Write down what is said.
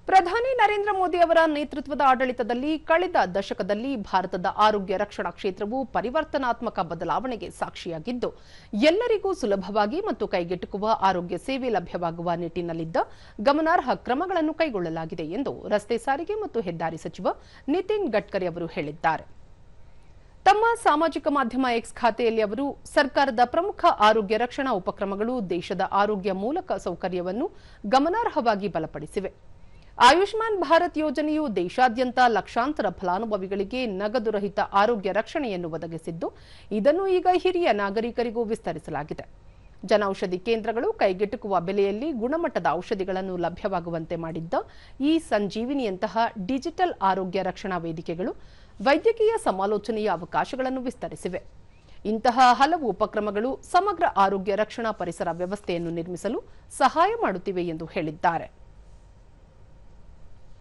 ಪ್ರಧಾನಿ ನರೇಂದ್ರ ಮೋದಿ ಅವರ ನೇತೃತ್ವದ ಆಡಳಿತದಲ್ಲಿ ಕಳೆದ ದಶಕದಲ್ಲಿ ಭಾರತದ ಆರೋಗ್ಯ ರಕ್ಷಣಾ ಕ್ಷೇತ್ರವು ಪರಿವರ್ತನಾತ್ಮಕ ಬದಲಾವಣೆಗೆ ಸಾಕ್ಷಿಯಾಗಿದ್ದು, ಎಲ್ಲರಿಗೂ ಸುಲಭವಾಗಿ ಮತ್ತು ಕೈಗೆಟುಕುವ ಆರೋಗ್ಯ ಸೇವೆ ಲಭ್ಯವಾಗುವ ನಿಟ್ಟಿನಲ್ಲಿದ್ದ ಗಮನಾರ್ಹ ಕ್ರಮಗಳನ್ನು ಕೈಗೊಳ್ಳಲಾಗಿದೆ ಎಂದು ರಸ್ತೆ ಸಾರಿಗೆ ಮತ್ತು ಹೆದ್ದಾರಿ ಸಚಿವ ನಿತಿನ್ ಗಡ್ಕರಿ ಅವರು ಹೇಳಿದ್ದಾರೆ. ತಮ್ಮ ಸಾಮಾಜಿಕ ಮಾಧ್ಯಮ ಎಕ್ಸ್ ಖಾತೆಯಲ್ಲಿ ಅವರು ಸರ್ಕಾರದ ಪ್ರಮುಖ ಆರೋಗ್ಯ ರಕ್ಷಣಾ ಉಪಕ್ರಮಗಳು ದೇಶದ ಆರೋಗ್ಯ ಮೂಲಕ ಸೌಕರ್ಯವನ್ನು ಗಮನಾರ್ಹವಾಗಿ ಬಲಪಡಿಸಿವೆ. ಆಯುಷ್ಮಾನ್ ಭಾರತ್ ಯೋಜನೆಯು ದೇಶಾದ್ಯಂತ ಲಕ್ಷಾಂತರ ಫಲಾನುಭವಿಗಳಿಗೆ ನಗದು ರಹಿತ ಆರೋಗ್ಯ ರಕ್ಷಣೆಯನ್ನು ಒದಗಿಸಿದ್ದು, ಇದನ್ನು ಈಗ ಹಿರಿಯ ನಾಗರಿಕರಿಗೂ ವಿಸ್ತರಿಸಲಾಗಿದೆ. ಜನೌಷಧಿ ಕೇಂದ್ರಗಳು ಕೈಗೆಟುಕುವ ಬೆಲೆಯಲ್ಲಿ ಗುಣಮಟ್ಟದ ಔಷಧಿಗಳನ್ನು ಲಭ್ಯವಾಗುವಂತೆ ಮಾಡಿದ್ದ ಈ ಸಂಜೀವಿನಿಯಂತಹ ಡಿಜಿಟಲ್ ಆರೋಗ್ಯ ರಕ್ಷಣಾ ವೇದಿಕೆಗಳು ವೈದ್ಯಕೀಯ ಸಮಾಲೋಚನೆಯ ಅವಕಾಶಗಳನ್ನು ವಿಸ್ತರಿಸಿವೆ. ಇಂತಹ ಹಲವು ಉಪಕ್ರಮಗಳು ಸಮಗ್ರ ಆರೋಗ್ಯ ರಕ್ಷಣಾ ಪರಿಸರ ವ್ಯವಸ್ಥೆಯನ್ನು ನಿರ್ಮಿಸಲು ಸಹಾಯ ಮಾಡುತ್ತಿವೆ ಎಂದು ಹೇಳಿದ್ದಾರೆ.